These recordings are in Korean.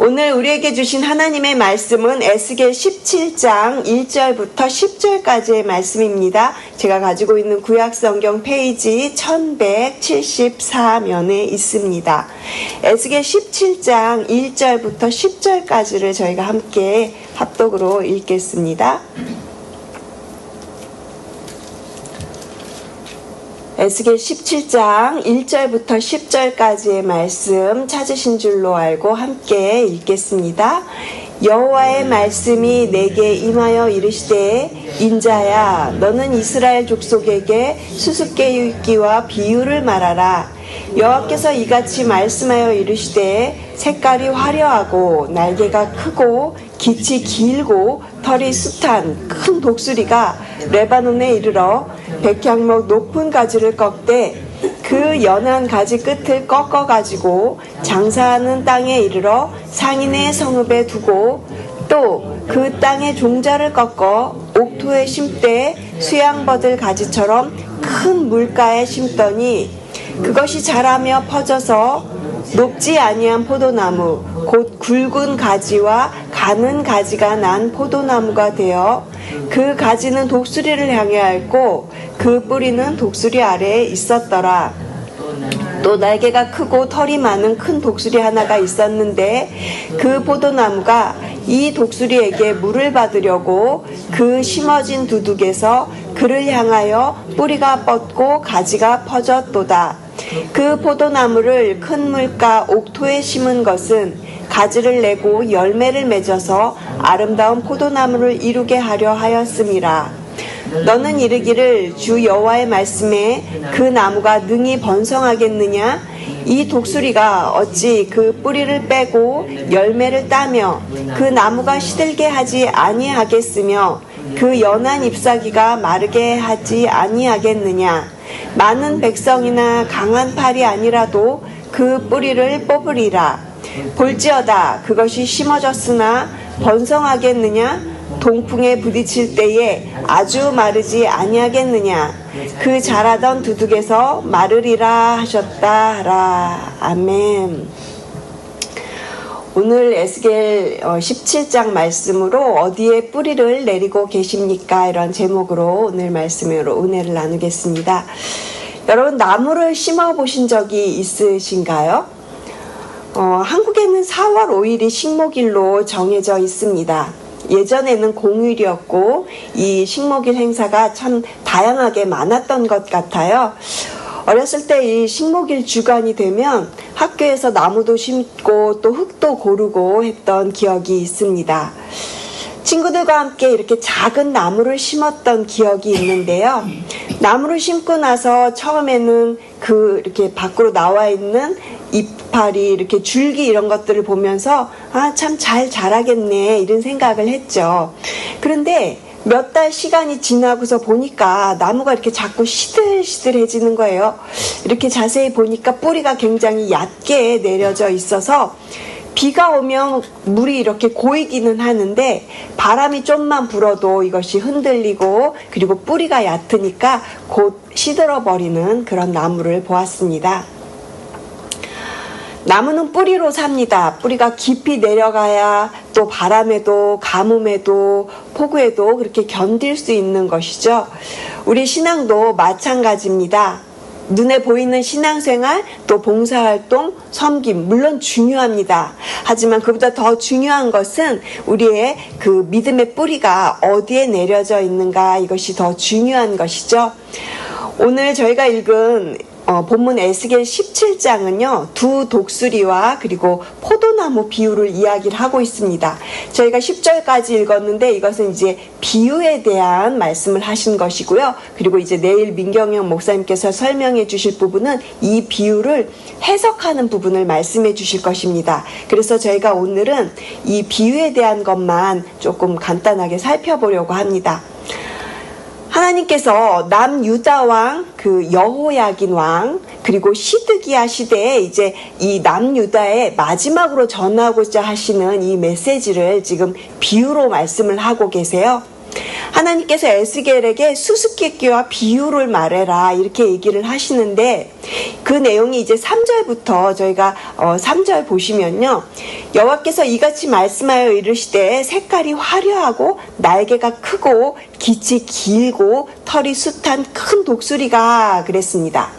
오늘 우리에게 주신 하나님의 말씀은 에스겔 17장 1절부터 10절까지의 말씀입니다. 제가 가지고 있는 구약성경 페이지 1174면에 있습니다. 에스겔 17장 1절부터 10절까지를 저희가 함께 합독으로 읽겠습니다. 에스겔 17장 1절부터 10절까지의 말씀 찾으신 줄로 알고 함께 읽겠습니다. 여호와의 말씀이 내게 임하여 이르시되 인자야 너는 이스라엘 족속에게 수수께끼와 비유를 말하라. 여호와께서 이같이 말씀하여 이르시되 색깔이 화려하고 날개가 크고 깃이 길고 털이 숱한 큰 독수리가 레바논에 이르러 백향목 높은 가지를 꺾되 그 연한 가지 끝을 꺾어가지고 장사하는 땅에 이르러 상인의 성읍에 두고 또 그 땅의 종자를 꺾어 옥토에 심되 수양버들 가지처럼 큰 물가에 심더니 그것이 자라며 퍼져서 높지 아니한 포도나무 곧 굵은 가지와 가는 가지가 난 포도나무가 되어 그 가지는 독수리를 향해 앓고 그 뿌리는 독수리 아래에 있었더라. 또 날개가 크고 털이 많은 큰 독수리 하나가 있었는데 그 포도나무가 이 독수리에게 물을 받으려고 그 심어진 두둑에서 그를 향하여 뿌리가 뻗고 가지가 퍼졌도다. 그 포도나무를 큰 물가 옥토에 심은 것은 가지를 내고 열매를 맺어서 아름다운 포도나무를 이루게 하려 하였음이라. 너는 이르기를 주 여호와의 말씀에 그 나무가 능히 번성하겠느냐? 이 독수리가 어찌 그 뿌리를 빼고 열매를 따며 그 나무가 시들게 하지 아니하겠으며 그 연한 잎사귀가 마르게 하지 아니하겠느냐? 많은 백성이나 강한 팔이 아니라도 그 뿌리를 뽑으리라. 볼지어다 그것이 심어졌으나 번성하겠느냐? 동풍에 부딪힐 때에 아주 마르지 아니하겠느냐? 그 자라던 두둑에서 마르리라 하셨다라. 아멘. 오늘 에스겔 17장 말씀으로 어디에 뿌리를 내리고 계십니까? 이런 제목으로 오늘 말씀으로 은혜를 나누겠습니다. 여러분 나무를 심어 보신 적이 있으신가요? 한국에는 4월 5일이 식목일로 정해져 있습니다. 예전에는 공휴일이었고 이 식목일 행사가 참 다양하게 많았던 것 같아요. 어렸을 때 이 식목일 주간이 되면 학교에서 나무도 심고 또 흙도 고르고 했던 기억이 있습니다. 친구들과 함께 이렇게 작은 나무를 심었던 기억이 있는데요. 나무를 심고 나서 처음에는 이렇게 밖으로 나와 있는 이파리, 이렇게 줄기 이런 것들을 보면서 참 잘 자라겠네 이런 생각을 했죠. 그런데 몇 달 시간이 지나고서 보니까 나무가 이렇게 자꾸 시들시들해지는 거예요. 이렇게 자세히 보니까 뿌리가 굉장히 얕게 내려져 있어서 비가 오면 물이 이렇게 고이기는 하는데 바람이 좀만 불어도 이것이 흔들리고 그리고 뿌리가 얕으니까 곧 시들어버리는 그런 나무를 보았습니다. 나무는 뿌리로 삽니다. 뿌리가 깊이 내려가야 또 바람에도 가뭄에도 폭우에도 그렇게 견딜 수 있는 것이죠. 우리 신앙도 마찬가지입니다. 눈에 보이는 신앙생활, 또 봉사활동, 섬김 물론 중요합니다. 하지만 그보다 더 중요한 것은 우리의 그 믿음의 뿌리가 어디에 내려져 있는가 이것이 더 중요한 것이죠. 오늘 저희가 읽은 본문 에스겔 17장은요. 두 독수리와 그리고 포도나무 비유를 이야기를 하고 있습니다. 저희가 10절까지 읽었는데 이것은 이제 비유에 대한 말씀을 하신 것이고요. 그리고 이제 내일 민경영 목사님께서 설명해 주실 부분은 이 비유를 해석하는 부분을 말씀해 주실 것입니다. 그래서 저희가 오늘은 이 비유에 대한 것만 조금 간단하게 살펴보려고 합니다. 하나님께서 남유다 왕, 그 여호야긴 왕, 그리고 시드기야 시대에 이제 이 남유다의 마지막으로 전하고자 하시는 이 메시지를 지금 비유로 말씀을 하고 계세요. 하나님께서 에스겔에게 수수께끼와 비유를 말해라 이렇게 얘기를 하시는데 그 내용이 이제 3절부터 저희가 3절 보시면요. 여호와께서 이같이 말씀하여 이르시되 색깔이 화려하고 날개가 크고 깃이 길고 털이 숱한 큰 독수리가 그랬습니다.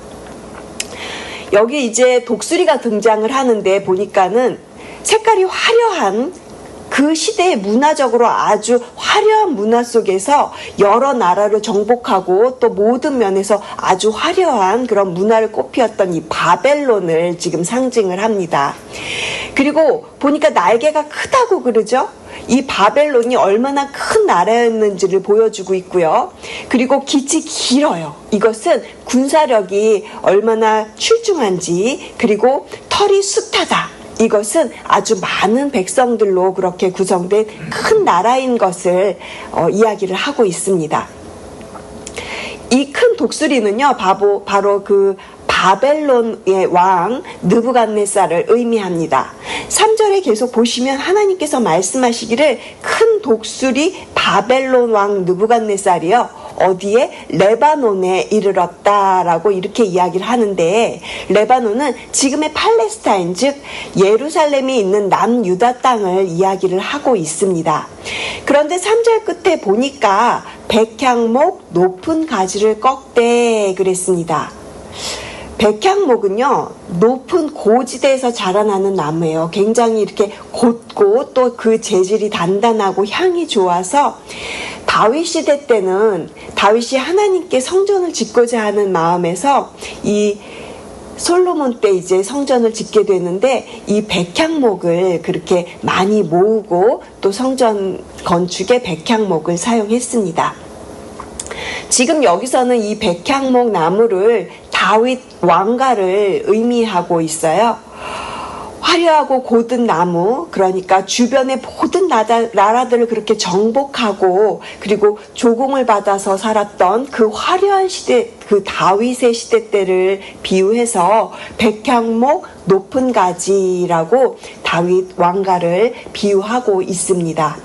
여기 이제 독수리가 등장을 하는데 보니까는 색깔이 화려한 그 시대의 문화적으로 아주 화려한 문화 속에서 여러 나라를 정복하고 또 모든 면에서 아주 화려한 그런 문화를 꽃피웠던 이 바벨론을 지금 상징을 합니다. 그리고 보니까 날개가 크다고 그러죠? 이 바벨론이 얼마나 큰 나라였는지를 보여주고 있고요. 그리고 깃이 길어요. 이것은 군사력이 얼마나 출중한지, 그리고 털이 숱하다. 이것은 아주 많은 백성들로 그렇게 구성된 큰 나라인 것을 이야기를 하고 있습니다. 이 큰 독수리는요, 바로 그 바벨론의 왕 느부갓네살을 의미합니다. 3절에 계속 보시면 하나님께서 말씀하시기를 큰 독수리 바벨론 왕 느부갓네살이요 어디에? 레바논에 이르렀다라고 이렇게 이야기를 하는데, 레바논은 지금의 팔레스타인, 즉 예루살렘이 있는 남유다 땅을 이야기를 하고 있습니다. 그런데 3절 끝에 보니까 백향목 높은 가지를 꺾되 그랬습니다. 백향목은요, 높은 고지대에서 자라나는 나무예요. 굉장히 이렇게 곧고 또 그 재질이 단단하고 향이 좋아서 다윗 시대 때는 다윗이 하나님께 성전을 짓고자 하는 마음에서 이 솔로몬 때 이제 성전을 짓게 되는데 이 백향목을 그렇게 많이 모으고 또 성전 건축에 백향목을 사용했습니다. 지금 여기서는 이 백향목 나무를 다윗 왕가를 의미하고 있어요. 화려하고 고든 나무, 그러니까 주변의 모든 나라들을 그렇게 정복하고 그리고 조공을 받아서 살았던 그 화려한 시대, 그 다윗의 시대 때를 비유해서 백향목 높은 가지라고 다윗 왕가를 비유하고 있습니다.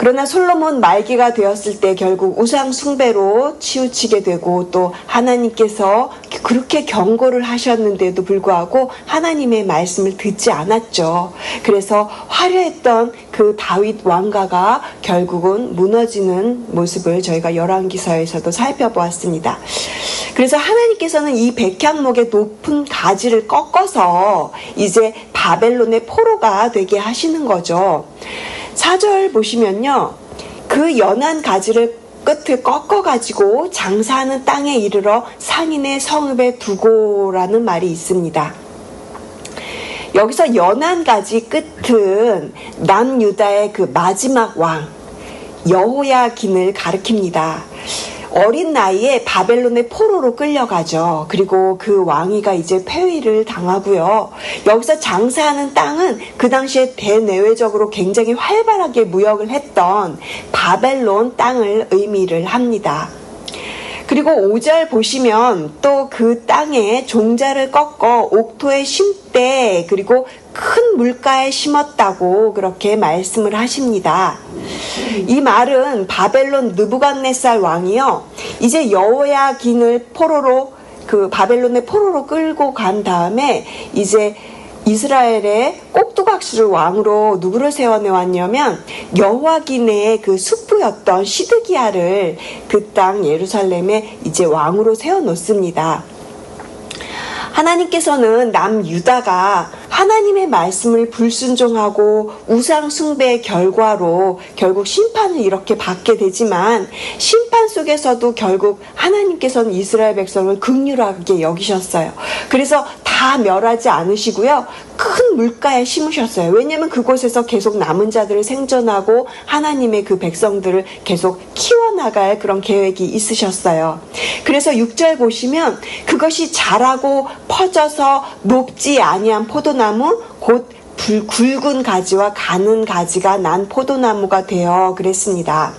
그러나 솔로몬 말기가 되었을 때 결국 우상 숭배로 치우치게 되고 또 하나님께서 그렇게 경고를 하셨는데도 불구하고 하나님의 말씀을 듣지 않았죠. 그래서 화려했던 그 다윗 왕가가 결국은 무너지는 모습을 저희가 열왕기서에서도 살펴보았습니다. 그래서 하나님께서는 이 백향목의 높은 가지를 꺾어서 이제 바벨론의 포로가 되게 하시는 거죠. 4절 보시면요, 그 연한 가지를 끝을 꺾어가지고 장사하는 땅에 이르러 상인의 성읍에 두고라는 말이 있습니다. 여기서 연한 가지 끝은 남유다의 그 마지막 왕 여호야긴을 가리킵니다. 어린 나이에 바벨론의 포로로 끌려가죠. 그리고 그 왕위가 이제 폐위를 당하고요. 여기서 장사하는 땅은 그 당시에 대내외적으로 굉장히 활발하게 무역을 했던 바벨론 땅을 의미를 합니다. 그리고 5절 보시면 또 그 땅에 종자를 꺾어 옥토에 심되 그리고 큰 물가에 심었다고 그렇게 말씀을 하십니다. 이 말은 바벨론 느부갓네살 왕이요, 이제 여호야긴을 포로로 그 바벨론의 포로로 끌고 간 다음에 이제 이스라엘의 꼭두각시를 왕으로 누구를 세워내왔냐면 여호야긴의 그 숙부였던 시드기야를 그 땅 예루살렘에 이제 왕으로 세워놓습니다. 하나님께서는 남유다가 하나님의 말씀을 불순종하고 우상 숭배의 결과로 결국 심판을 이렇게 받게 되지만, 심판 속에서도 결국 하나님께서는 이스라엘 백성을 긍휼하게 여기셨어요. 그래서 다 멸하지 않으시고요, 큰 물가에 심으셨어요. 왜냐하면 그곳에서 계속 남은 자들을 생존하고 하나님의 그 백성들을 계속 키워나갈 그런 계획이 있으셨어요. 그래서 6절 보시면 그것이 자라고 퍼져서 높지 아니한 포도나무 곧 굵은 가지와 가는 가지가 난 포도나무가 되어 그랬습니다.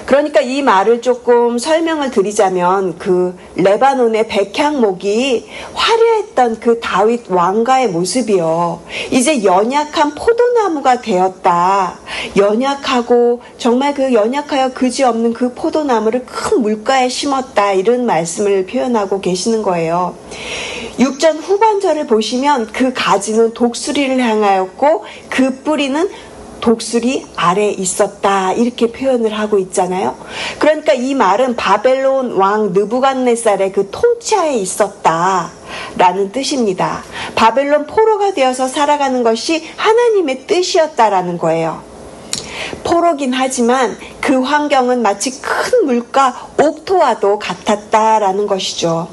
그러니까 이 말을 조금 설명을 드리자면 그 레바논의 백향목이 화려했던 그 다윗 왕가의 모습이요, 이제 연약한 포도나무가 되었다. 연약하고 정말 그 연약하여 그지없는 그 포도나무를 큰 물가에 심었다, 이런 말씀을 표현하고 계시는 거예요. 6절 후반절을 보시면 그 가지는 독수리를 향하였고 그 뿌리는 독수리 아래 있었다, 이렇게 표현을 하고 있잖아요. 그러니까 이 말은 바벨론 왕 느부갓네살의 그 통치하에 있었다 라는 뜻입니다. 바벨론 포로가 되어서 살아가는 것이 하나님의 뜻이었다라는 거예요. 포로긴 하지만 그 환경은 마치 큰 물가 옥토와도 같았다라는 것이죠.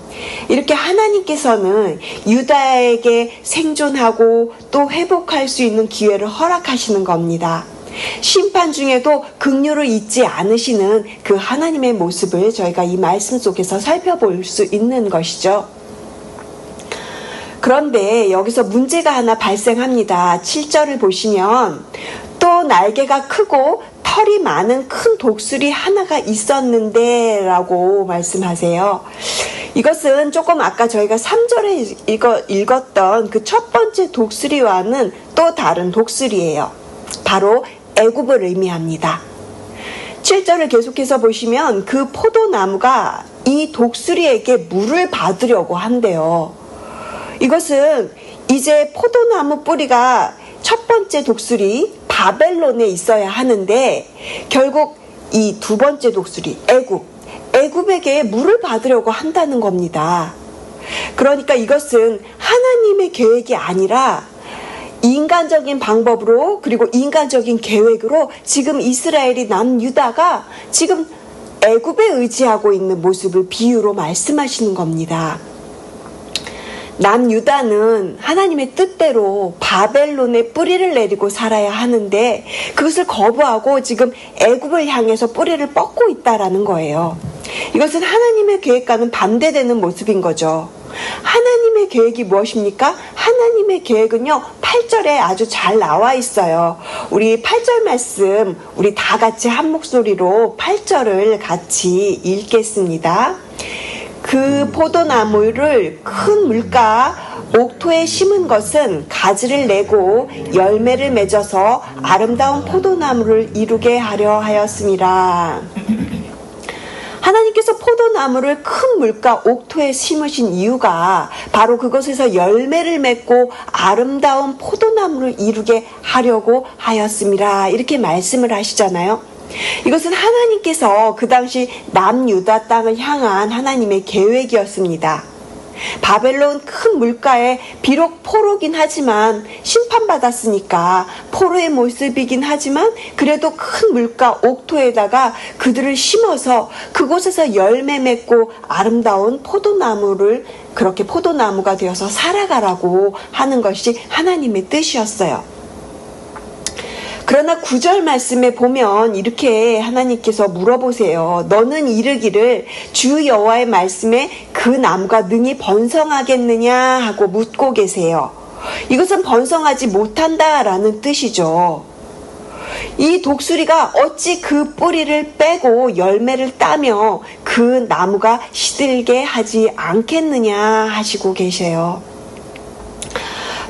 이렇게 하나님께서는 유다에게 생존하고 또 회복할 수 있는 기회를 허락하시는 겁니다. 심판 중에도 긍휼을 잊지 않으시는 그 하나님의 모습을 저희가 이 말씀 속에서 살펴볼 수 있는 것이죠. 그런데 여기서 문제가 하나 발생합니다. 7절을 보시면 또 날개가 크고 털이 많은 큰 독수리 하나가 있었는데 라고 말씀하세요. 이것은 조금 아까 저희가 3절에 읽었던 그 첫 번째 독수리와는 또 다른 독수리예요. 바로 애굽을 의미합니다. 7절을 계속해서 보시면 그 포도나무가 이 독수리에게 물을 받으려고 한대요. 이것은 이제 포도나무 뿌리가 첫 번째 독수리 바벨론에 있어야 하는데 결국 이 두 번째 독수리 애굽에게 물을 받으려고 한다는 겁니다. 그러니까 이것은 하나님의 계획이 아니라 인간적인 방법으로, 그리고 인간적인 계획으로 지금 이스라엘이 남유다가 지금 애굽에 의지하고 있는 모습을 비유로 말씀하시는 겁니다. 남유다는 하나님의 뜻대로 바벨론에 뿌리를 내리고 살아야 하는데 그것을 거부하고 지금 애굽을 향해서 뿌리를 뻗고 있다라는 거예요. 이것은 하나님의 계획과는 반대되는 모습인 거죠. 하나님의 계획이 무엇입니까? 하나님의 계획은요, 8절에 아주 잘 나와 있어요. 우리 8절 말씀 우리 다 같이 한 목소리로 8절을 같이 읽겠습니다. 그 포도나무를 큰 물가 옥토에 심은 것은 가지를 내고 열매를 맺어서 아름다운 포도나무를 이루게 하려 하였습니다. 하나님께서 포도나무를 큰 물가 옥토에 심으신 이유가 바로 그것에서 열매를 맺고 아름다운 포도나무를 이루게 하려고 하였습니다. 이렇게 말씀을 하시잖아요. 이것은 하나님께서 그 당시 남유다 땅을 향한 하나님의 계획이었습니다. 바벨론 큰 물가에 비록 포로긴 하지만 심판받았으니까 포로의 모습이긴 하지만 그래도 큰 물가 옥토에다가 그들을 심어서 그곳에서 열매 맺고 아름다운 포도나무를 그렇게 포도나무가 되어서 살아가라고 하는 것이 하나님의 뜻이었어요. 그러나 9절 말씀에 보면 이렇게 하나님께서 물어보세요. 너는 이르기를 주 여호와의 말씀에 그 나무가 능히 번성하겠느냐 하고 묻고 계세요. 이것은 번성하지 못한다라는 뜻이죠. 이 독수리가 어찌 그 뿌리를 빼고 열매를 따며 그 나무가 시들게 하지 않겠느냐 하시고 계세요.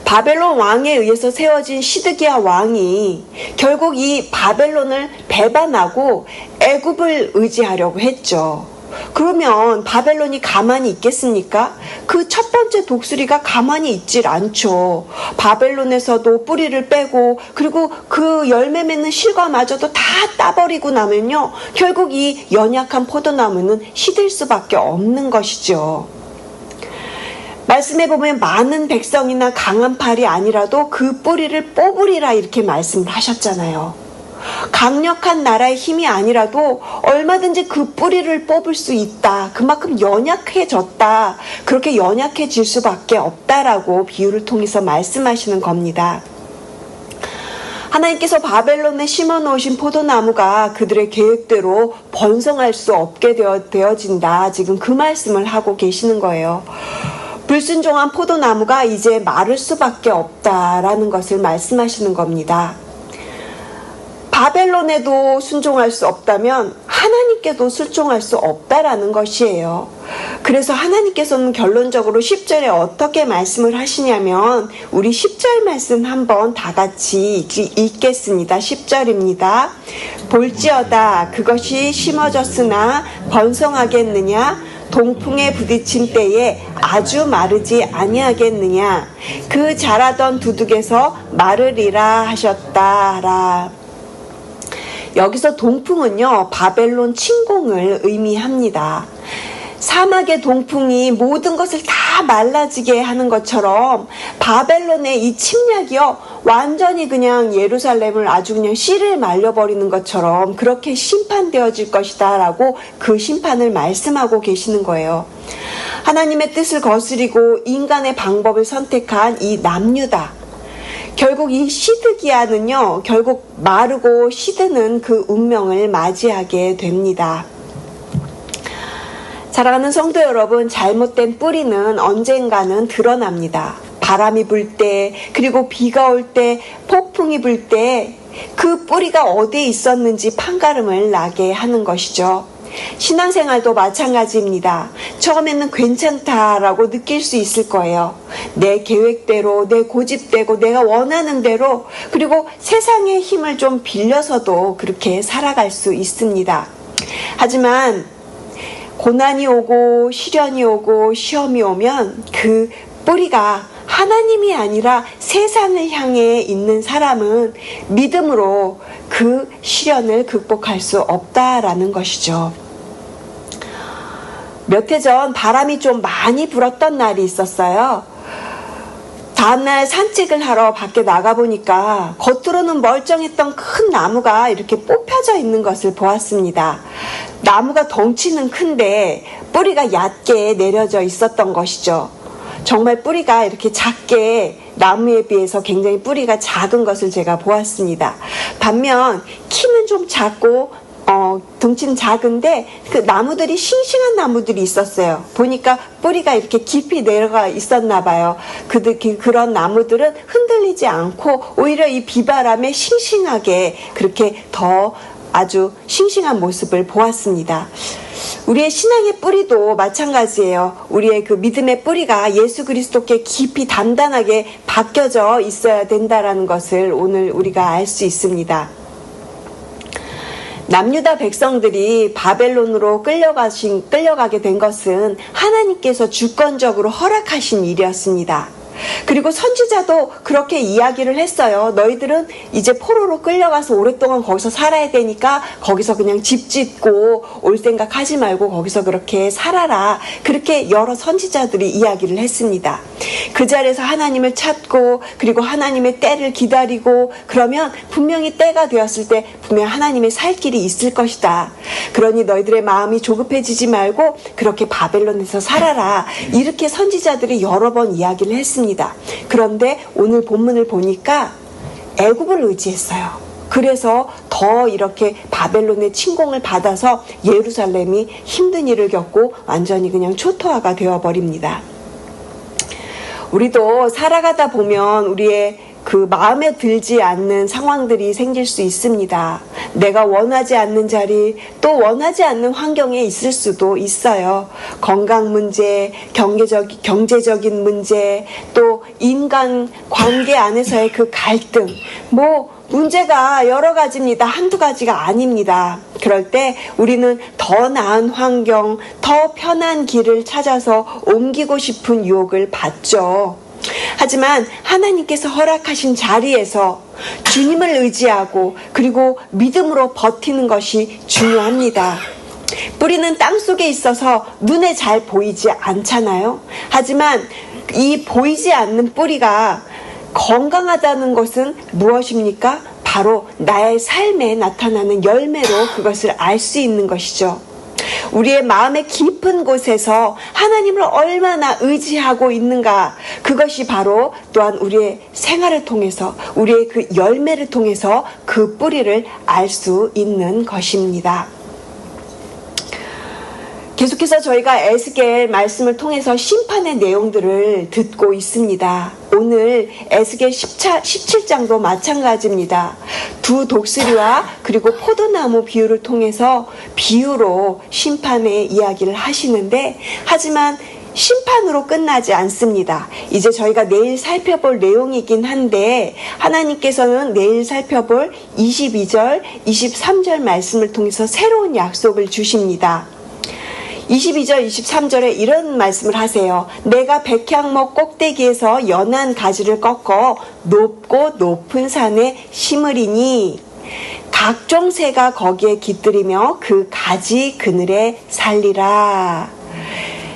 바벨론 왕에 의해서 세워진 시드기야 왕이 결국 이 바벨론을 배반하고 애굽을 의지하려고 했죠. 그러면 바벨론이 가만히 있겠습니까? 그 첫 번째 독수리가 가만히 있질 않죠. 바벨론에서도 뿌리를 빼고 그리고 그 열매 맺는 실과마저도 다 따버리고 나면요, 결국 이 연약한 포도나무는 시들 수밖에 없는 것이죠. 말씀해 보면 많은 백성이나 강한 팔이 아니라도 그 뿌리를 뽑으리라 이렇게 말씀을 하셨잖아요. 강력한 나라의 힘이 아니라도 얼마든지 그 뿌리를 뽑을 수 있다. 그만큼 연약해졌다. 그렇게 연약해질 수밖에 없다라고 비유를 통해서 말씀하시는 겁니다. 하나님께서 바벨론에 심어놓으신 포도나무가 그들의 계획대로 번성할 수 없게 되어진다. 지금 그 말씀을 하고 계시는 거예요. 불순종한 포도나무가 이제 마를 수밖에 없다라는 것을 말씀하시는 겁니다. 바벨론에도 순종할 수 없다면 하나님께도 순종할 수 없다라는 것이에요. 그래서 하나님께서는 결론적으로 10절에 어떻게 말씀을 하시냐면 우리 10절 말씀 한번 다 같이 읽겠습니다. 10절입니다. 볼지어다 그것이 심어졌으나 번성하겠느냐 동풍에 부딪힌 때에 아주 마르지 아니하겠느냐 그 자라던 두둑에서 마르리라 하셨다라. 여기서 동풍은요 바벨론 침공을 의미합니다. 사막의 동풍이 모든 것을 다 말라지게 하는 것처럼 바벨론의 이 침략이요 완전히 그냥 예루살렘을 아주 그냥 씨를 말려버리는 것처럼 그렇게 심판되어질 것이다 라고 그 심판을 말씀하고 계시는 거예요. 하나님의 뜻을 거스리고 인간의 방법을 선택한 이 남유다, 결국 이 시드기야는요 결국 마르고 시드는 그 운명을 맞이하게 됩니다. 사랑하는 성도 여러분, 잘못된 뿌리는 언젠가는 드러납니다. 바람이 불 때, 그리고 비가 올 때, 폭풍이 불 때 그 뿌리가 어디에 있었는지 판가름을 나게 하는 것이죠. 신앙생활도 마찬가지입니다. 처음에는 괜찮다라고 느낄 수 있을 거예요. 내 계획대로, 내 고집대로, 내가 원하는 대로, 그리고 세상의 힘을 좀 빌려서도 그렇게 살아갈 수 있습니다. 하지만 고난이 오고 시련이 오고 시험이 오면 그 뿌리가 하나님이 아니라 세상을 향해 있는 사람은 믿음으로 그 시련을 극복할 수 없다라는 것이죠. 몇 해 전 바람이 좀 많이 불었던 날이 있었어요. 다음날 산책을 하러 밖에 나가보니까 겉으로는 멀쩡했던 큰 나무가 이렇게 뽑혀져 있는 것을 보았습니다. 나무가 덩치는 큰데 뿌리가 얕게 내려져 있었던 것이죠. 정말 뿌리가 이렇게 작게, 나무에 비해서 굉장히 뿌리가 작은 것을 제가 보았습니다. 반면 키는 좀 작고 덩치는 작은데 그 나무들이 싱싱한 나무들이 있었어요. 보니까 뿌리가 이렇게 깊이 내려가 있었나 봐요. 그런 나무들은 흔들리지 않고 오히려 이 비바람에 싱싱하게 그렇게 더 아주 싱싱한 모습을 보았습니다. 우리의 신앙의 뿌리도 마찬가지예요. 우리의 그 믿음의 뿌리가 예수 그리스도께 깊이 단단하게 박혀져 있어야 된다는 것을 오늘 우리가 알 수 있습니다. 남유다 백성들이 바벨론으로 끌려가게 된 것은 하나님께서 주권적으로 허락하신 일이었습니다. 그리고 선지자도 그렇게 이야기를 했어요. 너희들은 이제 포로로 끌려가서 오랫동안 거기서 살아야 되니까 거기서 그냥 집 짓고 올 생각 하지 말고 거기서 그렇게 살아라. 그렇게 여러 선지자들이 이야기를 했습니다. 그 자리에서 하나님을 찾고 그리고 하나님의 때를 기다리고 그러면 분명히 때가 되었을 때 분명 하나님의 살 길이 있을 것이다. 그러니 너희들의 마음이 조급해지지 말고 그렇게 바벨론에서 살아라. 이렇게 선지자들이 여러 번 이야기를 했습니다. 그런데 오늘 본문을 보니까 애굽을 의지했어요. 그래서 더 이렇게 바벨론의 침공을 받아서 예루살렘이 힘든 일을 겪고 완전히 그냥 초토화가 되어버립니다. 우리도 살아가다 보면 우리의 그 마음에 들지 않는 상황들이 생길 수 있습니다. 내가 원하지 않는 자리, 또 원하지 않는 환경에 있을 수도 있어요. 건강 문제, 경제적인 문제, 또 인간 관계 안에서의 그 갈등, 문제가 여러 가지입니다. 한두 가지가 아닙니다. 그럴 때 우리는 더 나은 환경, 더 편한 길을 찾아서 옮기고 싶은 유혹을 받죠. 하지만 하나님께서 허락하신 자리에서 주님을 의지하고 그리고 믿음으로 버티는 것이 중요합니다. 뿌리는 땅 속에 있어서 눈에 잘 보이지 않잖아요. 하지만 이 보이지 않는 뿌리가 건강하다는 것은 무엇입니까? 바로 나의 삶에 나타나는 열매로 그것을 알 수 있는 것이죠. 우리의 마음의 깊은 곳에서 하나님을 얼마나 의지하고 있는가, 그것이 바로 또한 우리의 생활을 통해서 우리의 그 열매를 통해서 그 뿌리를 알 수 있는 것입니다. 계속해서 저희가 에스겔 말씀을 통해서 심판의 내용들을 듣고 있습니다. 오늘 에스겔 17장도 마찬가지입니다. 두 독수리와 그리고 포도나무 비유를 통해서 비유로 심판의 이야기를 하시는데, 하지만 심판으로 끝나지 않습니다. 이제 저희가 내일 살펴볼 내용이긴 한데, 하나님께서는 내일 살펴볼 22절, 23절 말씀을 통해서 새로운 약속을 주십니다. 22절, 23절에 이런 말씀을 하세요. 내가 백향목 꼭대기에서 연한 가지를 꺾어 높고 높은 산에 심으리니 각종 새가 거기에 깃들이며 그 가지 그늘에 살리라.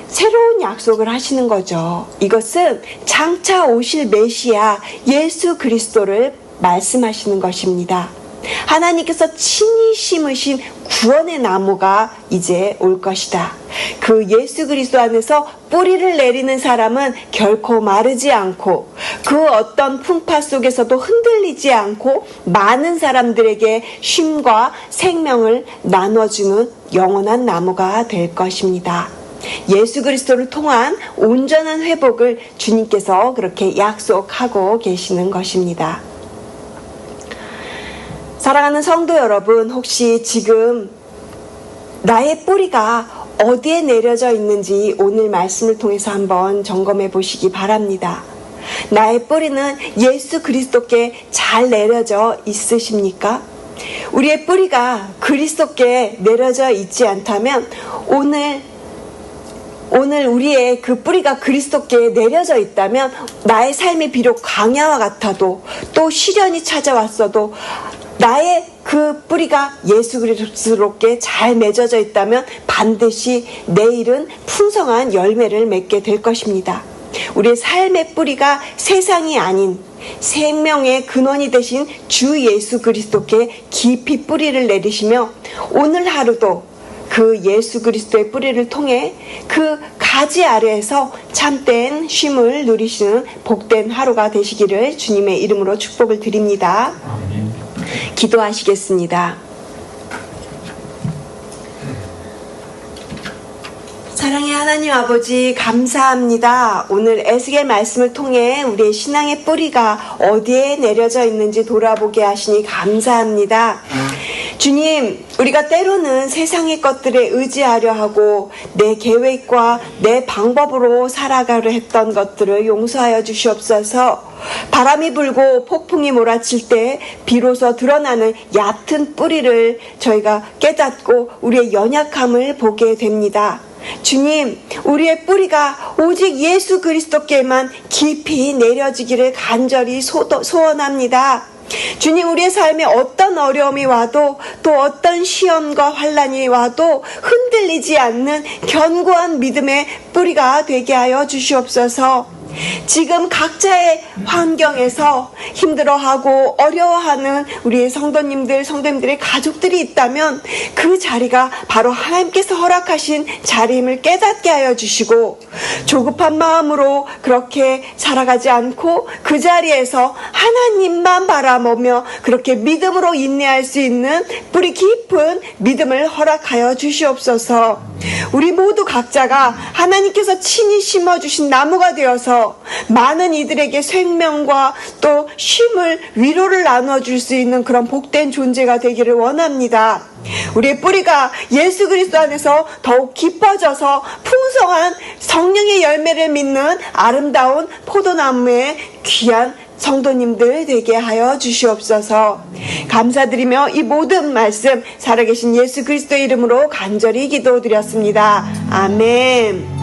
새로운 약속을 하시는 거죠. 이것은 장차 오실 메시아 예수 그리스도를 말씀하시는 것입니다. 하나님께서 친히 심으신 구원의 나무가 이제 올 것이다. 그 예수 그리스도 안에서 뿌리를 내리는 사람은 결코 마르지 않고 그 어떤 풍파 속에서도 흔들리지 않고 많은 사람들에게 쉼과 생명을 나눠주는 영원한 나무가 될 것입니다. 예수 그리스도를 통한 온전한 회복을 주님께서 그렇게 약속하고 계시는 것입니다. 사랑하는 성도 여러분, 혹시 지금 나의 뿌리가 어디에 내려져 있는지 오늘 말씀을 통해서 한번 점검해 보시기 바랍니다. 나의 뿌리는 예수 그리스도께 잘 내려져 있으십니까? 우리의 뿌리가 그리스도께 내려져 있지 않다면 오늘 우리의 그 뿌리가 그리스도께 내려져 있다면 나의 삶이 비록 광야와 같아도 또 시련이 찾아왔어도 나의 그 뿌리가 예수 그리스도께 잘 맺어져 있다면 반드시 내일은 풍성한 열매를 맺게 될 것입니다. 우리의 삶의 뿌리가 세상이 아닌 생명의 근원이 되신 주 예수 그리스도께 깊이 뿌리를 내리시며 오늘 하루도 그 예수 그리스도의 뿌리를 통해 그 가지 아래에서 참된 쉼을 누리시는 복된 하루가 되시기를 주님의 이름으로 축복을 드립니다. 기도하시겠습니다. 사랑의 하나님 아버지, 감사합니다. 오늘 에스겔 말씀을 통해 우리의 신앙의 뿌리가 어디에 내려져 있는지 돌아보게 하시니 감사합니다. 주님, 우리가 때로는 세상의 것들에 의지하려 하고 내 계획과 내 방법으로 살아가려 했던 것들을 용서하여 주시옵소서. 바람이 불고 폭풍이 몰아칠 때 비로소 드러나는 얕은 뿌리를 저희가 깨닫고 우리의 연약함을 보게 됩니다. 주님, 우리의 뿌리가 오직 예수 그리스도께만 깊이 내려지기를 간절히 소원합니다. 주님, 우리의 삶에 어떤 어려움이 와도 또 어떤 시험과 환난이 와도 흔들리지 않는 견고한 믿음의 뿌리가 되게 하여 주시옵소서. 지금 각자의 환경에서 힘들어하고 어려워하는 우리의 성도님들의 가족들이 있다면 그 자리가 바로 하나님께서 허락하신 자리임을 깨닫게 하여 주시고 조급한 마음으로 그렇게 살아가지 않고 그 자리에서 하나님만 바라보며 그렇게 믿음으로 인내할 수 있는 뿌리 깊은 믿음을 허락하여 주시옵소서. 우리 모두 각자가 하나님께서 친히 심어주신 나무가 되어서 많은 이들에게 생명과 또 쉼을, 위로를 나눠줄 수 있는 그런 복된 존재가 되기를 원합니다. 우리의 뿌리가 예수 그리스도 안에서 더욱 깊어져서 풍성한 성령의 열매를 맺는 아름다운 포도나무의 귀한 성도님들 되게 하여 주시옵소서. 감사드리며 이 모든 말씀 살아계신 예수 그리스도의 이름으로 간절히 기도드렸습니다. 아멘.